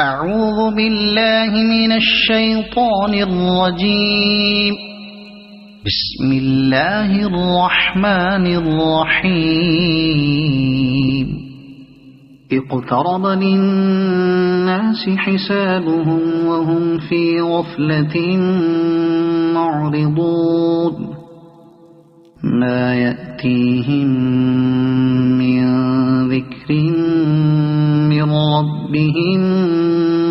أعوذ بالله من الشيطان الرجيم. بسم الله الرحمن الرحيم. اقترب للناس حسابهم وهم في غفلة معرضون. ما يأتيهم من ذكر من ربهم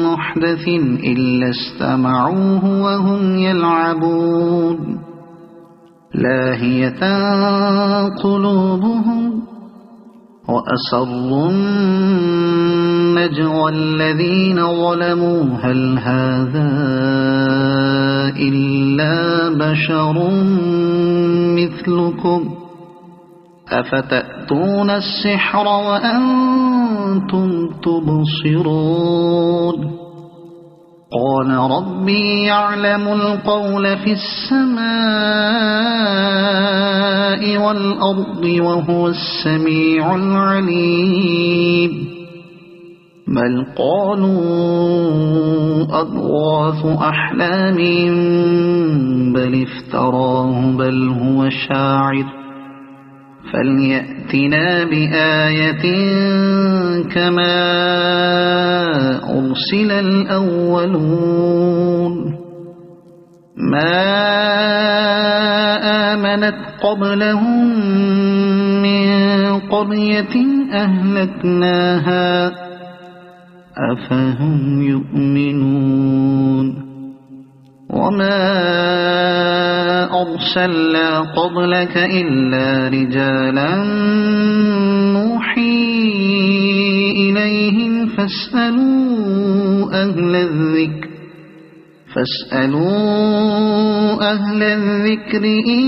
محدث إلا استمعوه وهم يلعبون. لاهية قلوبهم وأسروا النجوى الذين ظلموا هل هذا إلا بشر مثلكم أفتأتون السحر وأنتم تبصرون. قال ربي يعلم القول في السماء والأرض وهو السميع العليم. بل قالوا أضغاث أحلام بل افتراه بل هو شاعر فليأتنا بآية كما أرسل الأولون. ما آمنت قبلهم من قرية أهلكناها أفهم يؤمنون. وما أرسلنا قبلك إلا رجالا نوحي إليهم فاسألوا أهل الذكر إن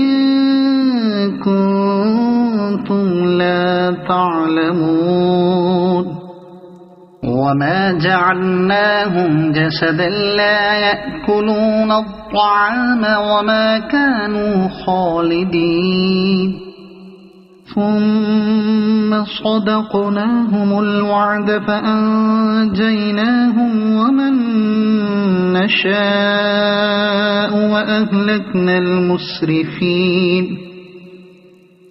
كنتم لا تعلمون. وما جعلناهم جسدا لا يأكلون الطعام وما كانوا خالدين. ثم صدقناهم الوعد فأنجيناهم ومن نشاء وأهلكنا المسرفين.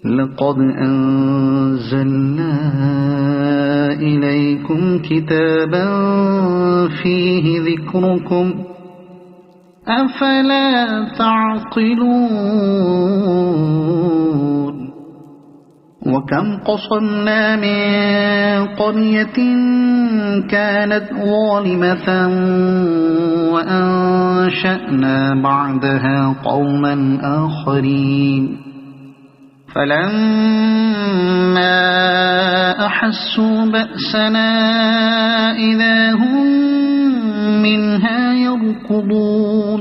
لقد أنزلنا إليكم كتابا فيه ذكركم أفلا تعقلون. وكم قصمنا من قرية كانت ظالمة وأنشأنا بعدها قوما آخرين. فلما أحسوا بأسنا إذا هم منها يركضون.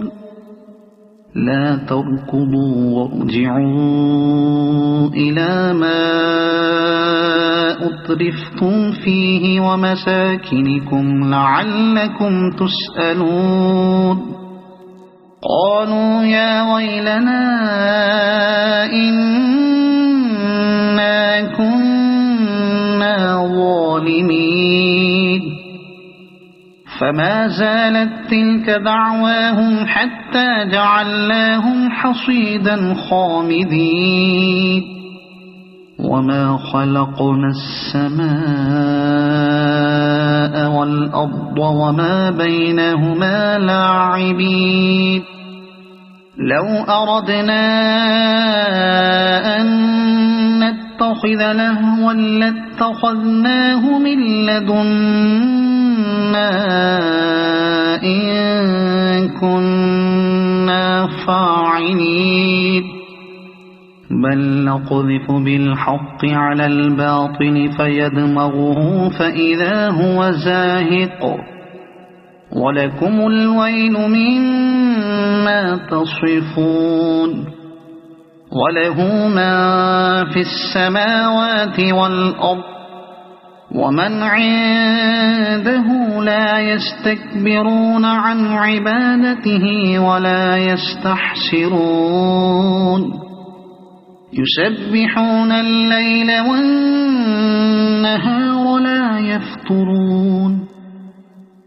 لا تركضوا وارجعوا إلى ما أترفتم فيه ومساكنكم لعلكم تسألون. قالوا يا ويلنا إنا كنا ظالمين. فما زالت تلك دعواهم حتى جعلناهم حصيدا خامدين. وما خلقنا السماء والأرض وما بينهما لاعبين. لو أردنا أن نتخذ لهوا لاتخذناه من لدنا إن كنا فاعلين. بل نقذف بالحق على الباطل فيدمغه فإذا هو زاهق. ولكم الويل مما تصفون. وله ما في السماوات والأرض ومن عنده لا يستكبرون عن عبادته ولا يستحسرون. يسبحون الليل والنهار لا يفترون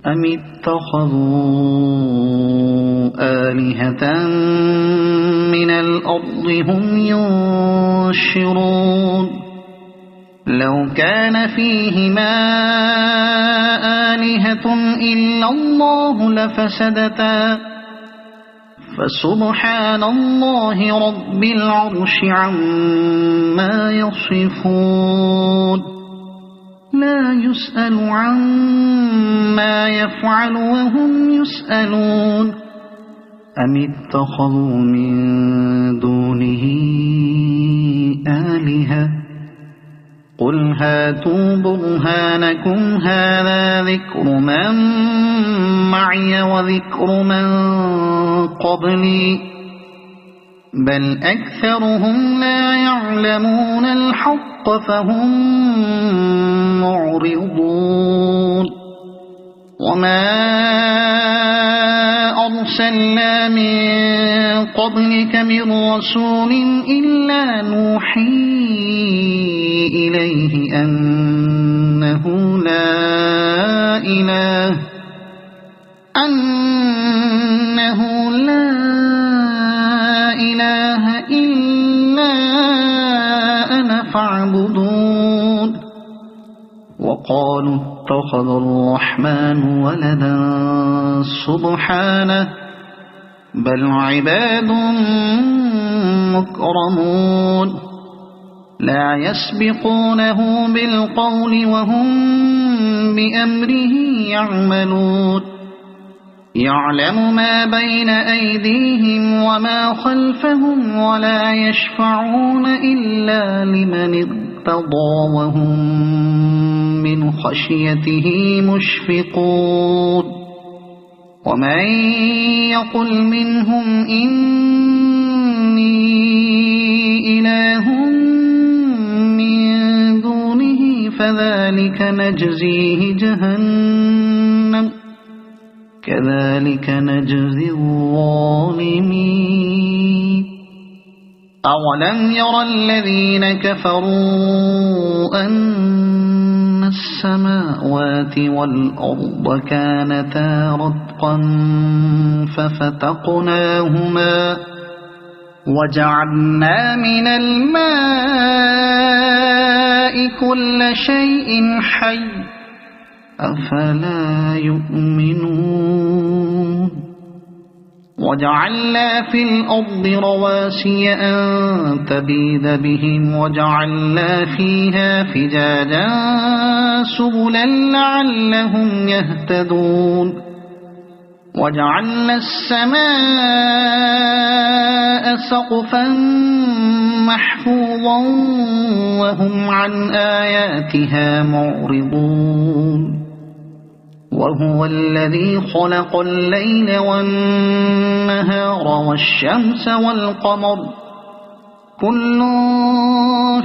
أم اتخذوا آلهة من الأرض هم ينشرون لو كان فيهما آلهة إلا الله لفسدتا فسبحان الله رب العرش عما يصفون لا يسأل عما يفعل وهم يسألون أم اتخذوا من دونه آلهة قل هاتوا برهانكم هذا ذكر من معي وذكر من قبلي بل أكثرهم لا يعلمون الحق فهم معرضون وما أرسلنا من قبلك من رسول إلا نوحي إليه أنه لا إله إلا أنا فاعبدون وقالوا اتخذ الرحمن ولدا سبحانه بل عباد مكرمون لا يسبقونه بالقول وهم بأمره يعملون يعلم ما بين أيديهم وما خلفهم ولا يشفعون إلا لمن ارتضى وهم من خشيته مشفقون ومن يقل منهم إني إله من دونه فذلك نجزيه جهنم كذلك نجزي الظالمين أولم ير الذين كفروا أن السماوات والأرض كانتا رتقا ففتقناهما وجعلنا من الماء كل شيء حي أفلا يؤمنون وجعلنا في الأرض رواسي أن تبيد بهم وجعلنا فيها فجاجا سبلا لعلهم يهتدون وجعلنا السماء سقفا محفوظا وهم عن آياتها معرضون وهو الذي خلق الليل والنهار والشمس والقمر كل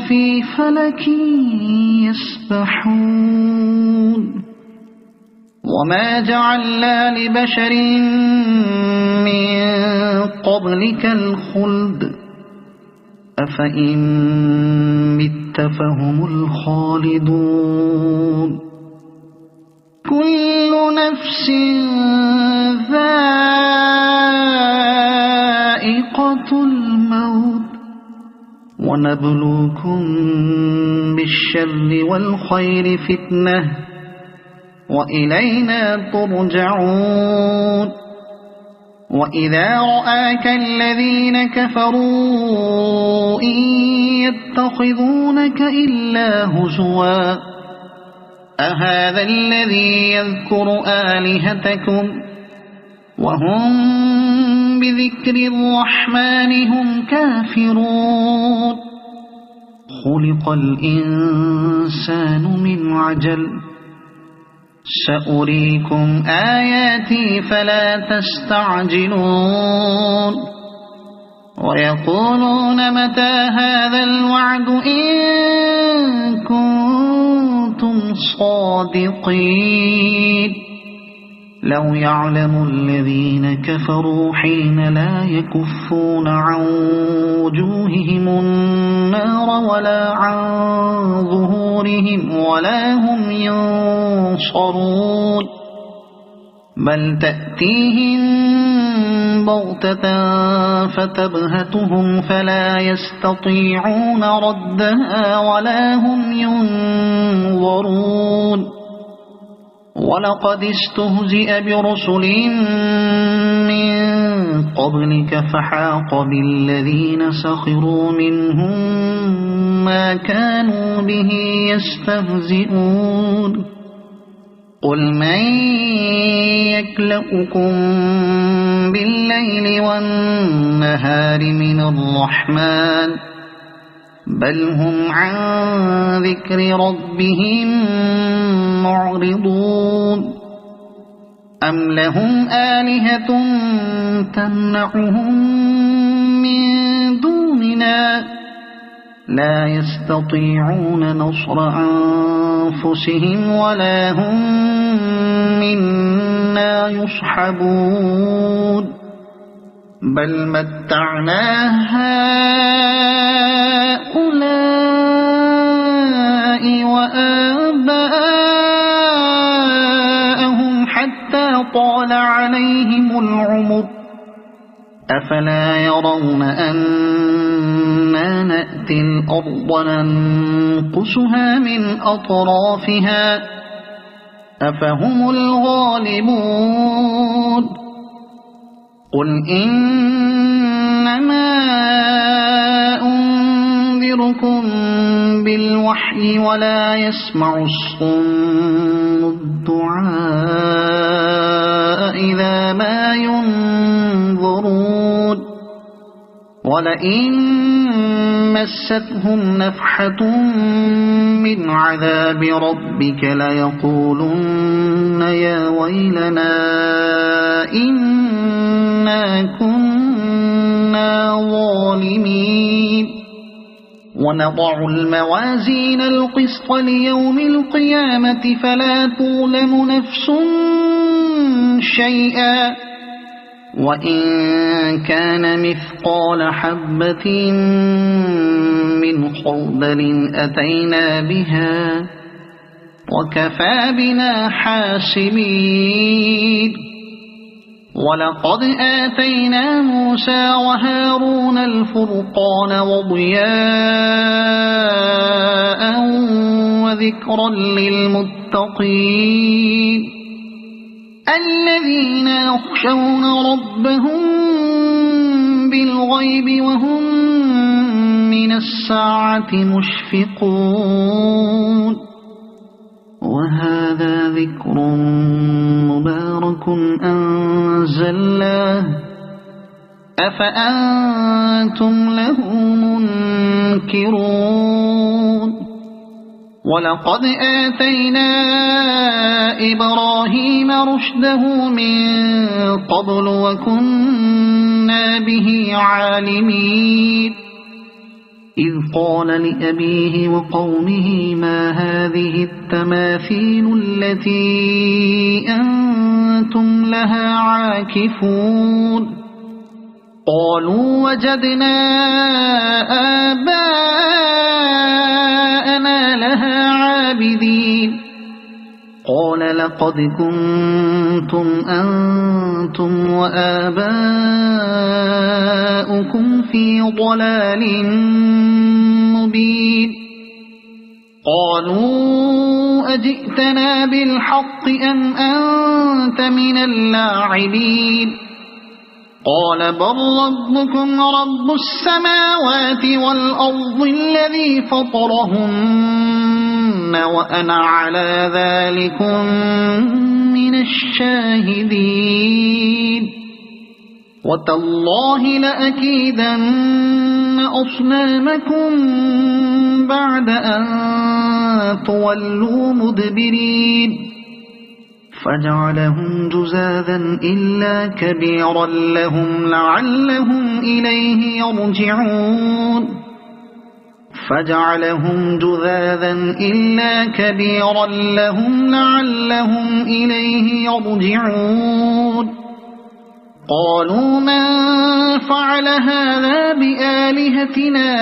في فلك يسبحون وما جعلنا لبشر من قبلك الخلد أفإن مت فهم الخالدون كل نفس ذائقة الموت ونبلوكم بالشر والخير فتنة وإلينا ترجعون وإذا رآك الذين كفروا إن يتخذونك إلا هزوا أهذا الذي يذكر آلهتكم وهم بذكر الرحمن هم كافرون خلق الإنسان من عجل سأريكم آياتي فلا تستعجلون ويقولون متى هذا الوعد إن كنتم صادقين لو يعلم الذين كفروا حين لا يكفون عن وجوههم النار ولا عن ظهورهم ولا هم ينصرون بل تأتيهم بغتة فتبهتهم فلا يستطيعون ردها ولا هم ينظرون ولقد استهزئ برسل من قبلك فحاق بالذين سخروا منهم ما كانوا به يستهزئون قل من يكلؤكم بالليل والنهار من الرحمن بل هم عن ذكر ربهم معرضون أم لهم آلهة تمنعهم من دوننا لا يستطيعون نصر أنفسهم ولا هم منا يصحبون بل متعنا هؤلاء وآباءهم حتى طال عليهم العمر أفلا يرون أنا نأتي الأرض ننقصها من أطرافها أفهم الغالبون قل إنما أنذركم بالوحي ولا يسمع الصم الدعاء إذا ما ينظرون ولئن مستهم نفحة من عذاب ربك ليقولن يا ويلنا إنا كنا ظالمين ونضع الموازين القسط ليوم القيامة فلا تظلم نفس شيئا وإن كان مثقال حبة من خردل أتينا بها وكفى بنا حاسبين ولقد آتينا موسى وهارون الفرقان وضياء وذكرا للمتقين الذين يخشون ربهم بالغيب وهم من الساعة مشفقون وهذا ذكر مبارك أنزلناه أفأنتم له منكرون ولقد آتينا إبراهيم رشده من قبل وكنا به عالمين إذ قال لأبيه وقومه ما هذه التماثيل التي أنتم لها عاكفون قالوا وجدنا آباءنا لها عابدين قال لقد كنتم أنتم وآباؤكم في ضلال مبين قالوا أجئتنا بالحق أم أنت من اللاعبين قال بل ربكم رب السماوات والأرض الذي فطرهن وأنا على ذلكم من الشاهدين وتالله لأكيدن أصنامكم بعد أن تولوا مدبرين فجعلهم جزاذا إلا كبيرا لهم لعلهم إليه يرجعون فجعلهم جذاذا إلا كبيرا لهم لعلهم إليه يرجعون قالوا من فعل هذا بآلهتنا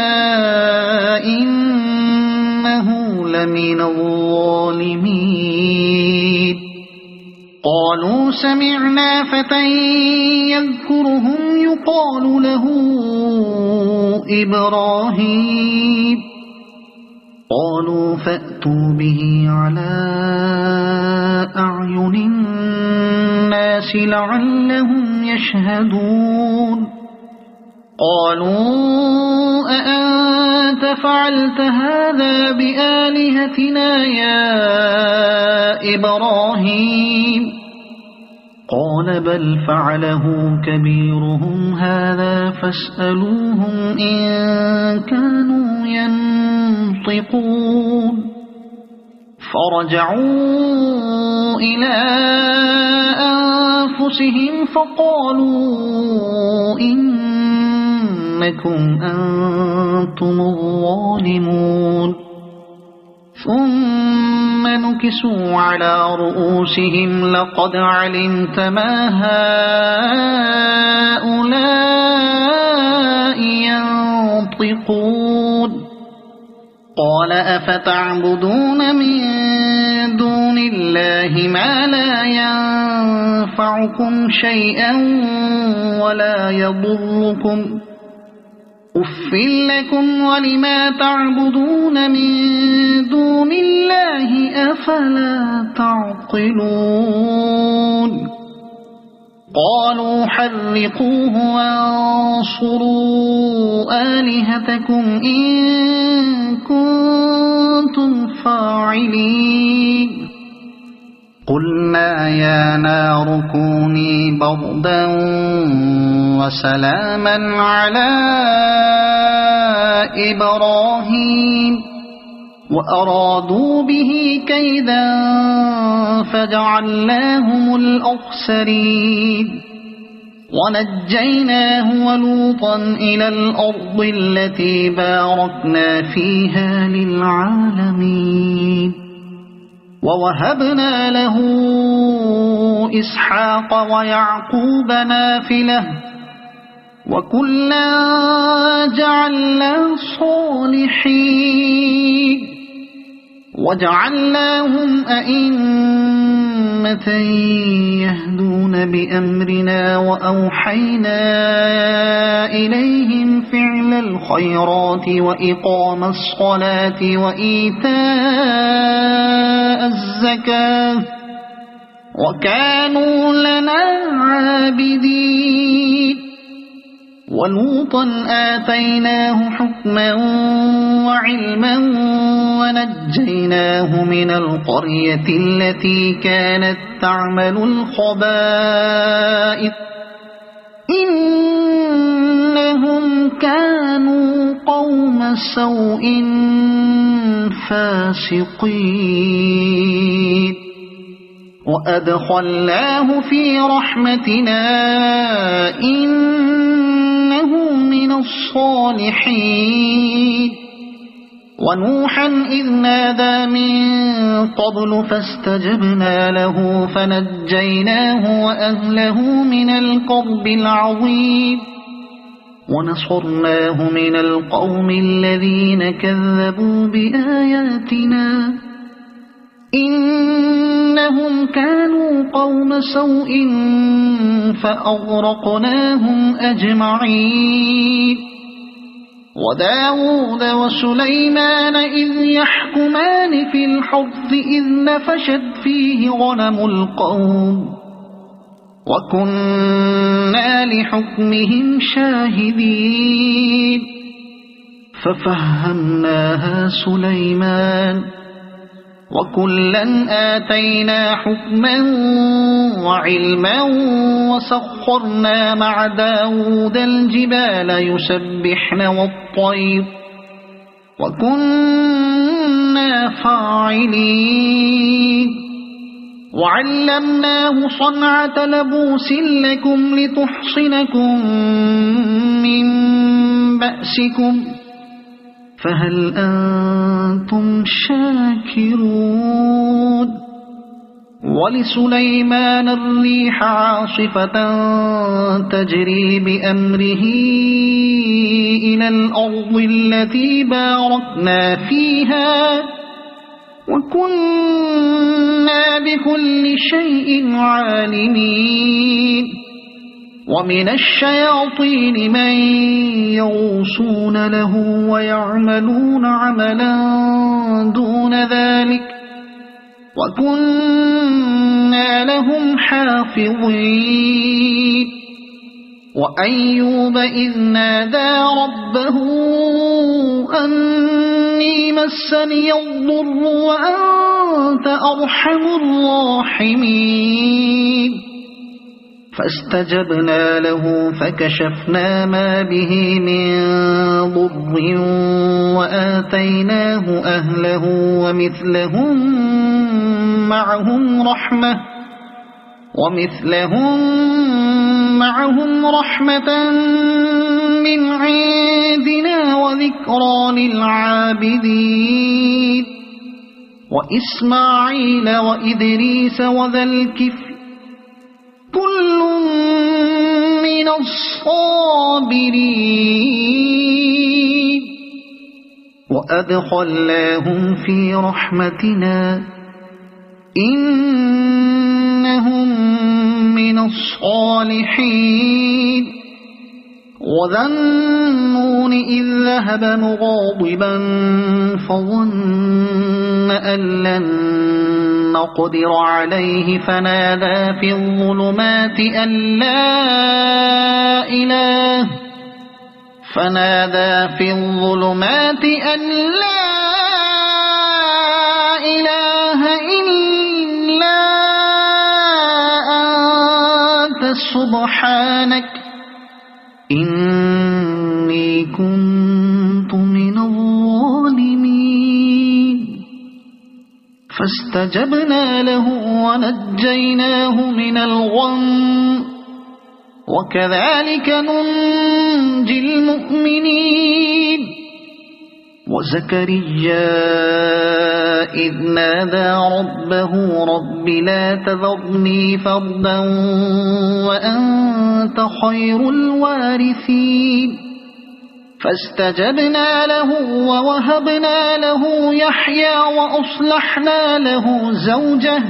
إنه لمن الظالمين قالوا سمعنا فتى يذكرهم يقال له إبراهيم قالوا فأتوا به على أعين الناس لعلهم يشهدون قالوا أأنت فعلت هذا بآلهتنا يا إبراهيم قال بل فعله كبيرهم هذا فاسألوهم إن كانوا ينطقون فرجعوا إلى أنفسهم فقالوا إنكم أنتم الظالمون ثم نكسوا على رؤوسهم لقد علمت ما هؤلاء ينطقون قال أفتعبدون من دون الله ما لا ينفعكم شيئا ولا يضركم أف لكم ولما تعبدون من دون الله أفلا تعقلون قالوا حرقوه وانصروا آلهتكم إن كنتم فاعلين قلنا يا نار كوني بردا وسلاما على إبراهيم وأرادوا به كيدا فجعلناهم الأخسرين ونجيناه ولوطا إلى الأرض التي باركنا فيها للعالمين ووهبنا له إسحاق ويعقوب نافلة وكلا جعلنا صالحين وجعلناهم أئمة يهدون بأمرنا وأوحينا إليهم فعل الخيرات وإقام الصلاة وإيتاء الزكاة وكانوا لنا عابدين ولوطا آتيناه حكما وعلما ونجيناه من القرية التي كانت تعمل الخبائث إنهم كانوا قوم سوء فاسقين وأدخلناه في رحمتنا إنه من الصالحين ونوحا إذ نادى من قبل فاستجبنا له فنجيناه وأهله من الكرب العظيم ونصرناه من القوم الذين كذبوا بآياتنا إنهم كانوا قوم سوء فأغرقناهم أجمعين وداود وسليمان إذ يحكمان في الحرث إذ نفشت فيه غنم القوم وكنا لحكمهم شاهدين ففهمناها سليمان وكلا آتينا حكما وعلما وسخرنا مع داود الجبال يسبحن والطير وكنا فاعلين وعلمناه صنعة لبوس لكم لتحصنكم من بأسكم فهل أنتم شاكرون ولسليمان الريح عاصفة تجري بأمره إلى الأرض التي باركنا فيها وكنا بكل شيء عالمين ومن الشياطين من يغوصون له ويعملون عملا دون ذلك وكنا لهم حافظين وأيوب إذ نادى ربه أني مسني الضر وأنت أرحم الراحمين فاستجبنا له فكشفنا ما به من ضر وآتيناه أهله ومثلهم معهم رحمة من عندنا وذكرى للعابدين وإسماعيل وإدريس وذا الكفل كل من الصابرين وأدخلناهم في رحمتنا إنهم من الصالحين وذا النون إذ ذهب مغاضبا فظن أن لن نقدر عليه فنادى في الظلمات أن لا إله إلا أنت سبحانك إني كنت من الظالمين فاستجبنا له ونجيناه من الغم وكذلك ننجي المؤمنين وزكريا إذ نادى ربه رب لا تذرني فردا وأنت خير الوارثين فاستجبنا له ووهبنا له يحيى وأصلحنا له زوجه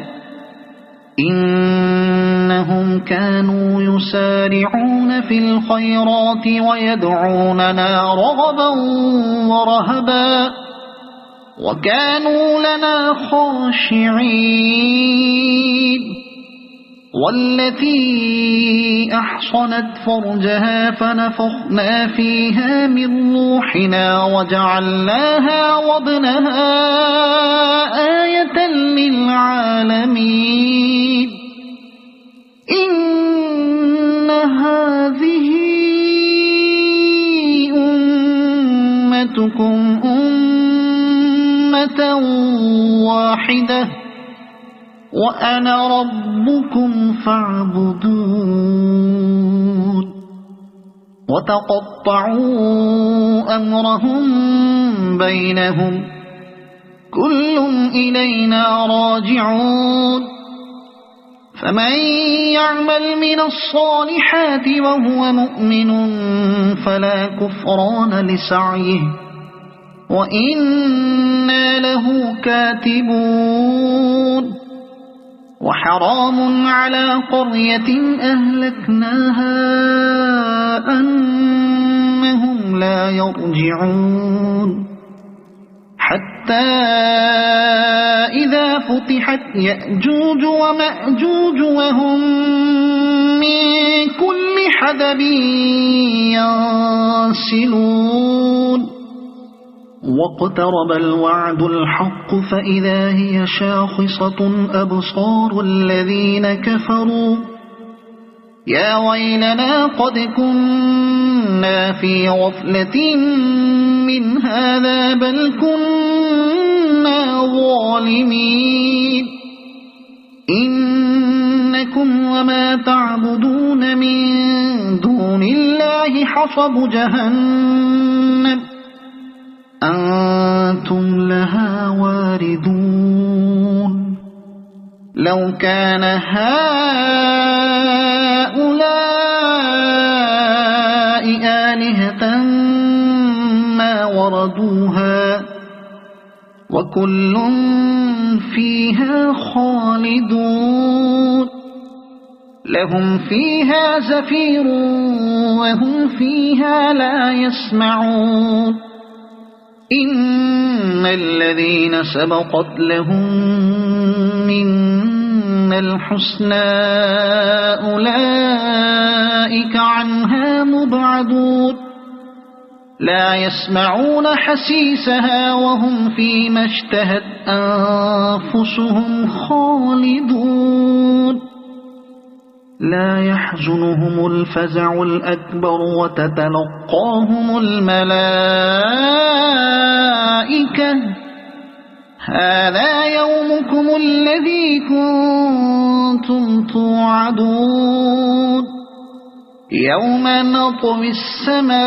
إنهم كانوا يسارعون في الخيرات ويدعوننا رغبا ورهبا وكانوا لنا خاشعين والتي أحصنت فرجها فنفخنا فيها من روحنا وجعلناها وابنها آية للعالمين إن هذه أمتكم أمة واحدة وأنا ربكم فاعبدون وتقطعوا أمرهم بينهم كل إلينا راجعون فمن يعمل من الصالحات وهو مؤمن فلا كفران لسعيه وإنا له كاتبون وحرام على قرية أهلكناها أنهم لا يرجعون حتى إذا فتحت يأجوج ومأجوج وهم من كل حدب ينسلون واقترب الوعد الحق فإذا هي شاخصة أبصار الذين كفروا يا ويلنا قد كنا في غفلة من هذا بل كنا ظالمين إنكم وما تعبدون من دون الله حصب جهنم أنتم لها واردون لو كان هؤلاء آلهة ما وردوها وكل فيها خالدون لهم فيها زفير وهم فيها لا يسمعون إن الذين سبقت لهم منا الحسنى أولئك عنها مبعدون لا يسمعون حسيسها وهم فيما اشتهت أنفسهم خالدون لا يحزنهم الفزع الأكبر وتتلقاهم الملائكة هذا يومكم الذي كنتم توعدون يوم نطوي السماء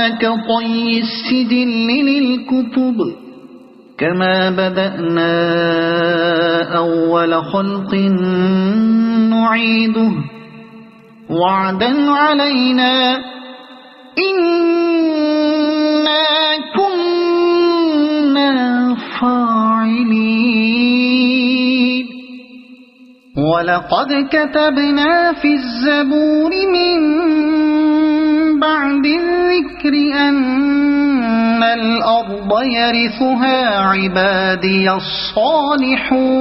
كطي السجل للكتب كما بدأنا أول خلق نعيده وعدا علينا إنا كنا فاعلين ولقد كتبنا في الزبور من بعد الذكر أن الأرض يرثها عبادي الصالحون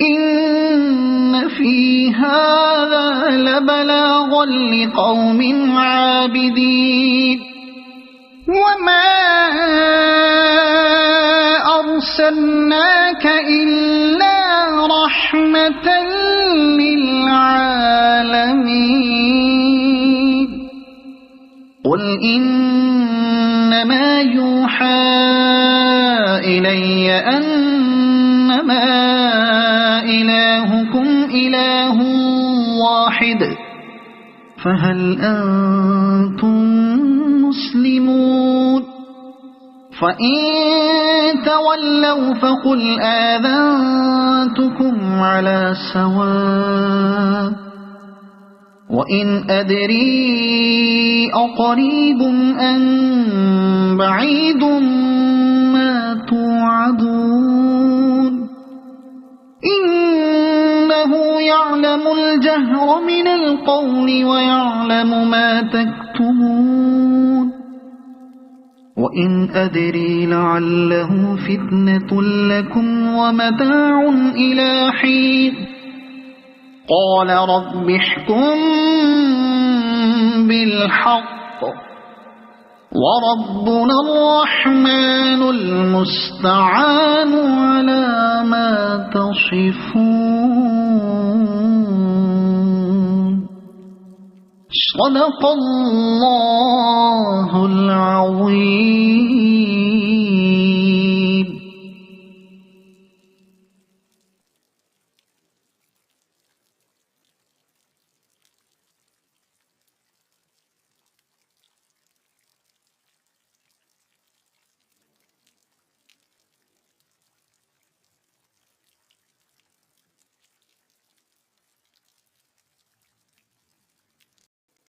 إن في هذا لبلاغا لقوم عابدين وما أرسلناك إلا رحمة للعالمين قل إنما يوحى إلي أنما إلهكم إله واحد فهل أنتم مسلمون فإن تولوا فقل آذنتكم على سواء وإن أدري أقريب أم بعيد ما توعدون إنه يعلم الجهر من القول ويعلم ما تكتمون وإن أدري لعله فتنة لكم ومتاع إلى حين قال رب احكم بالحق وربنا الرحمن المستعان على ما تصفون صدق الله العظيم.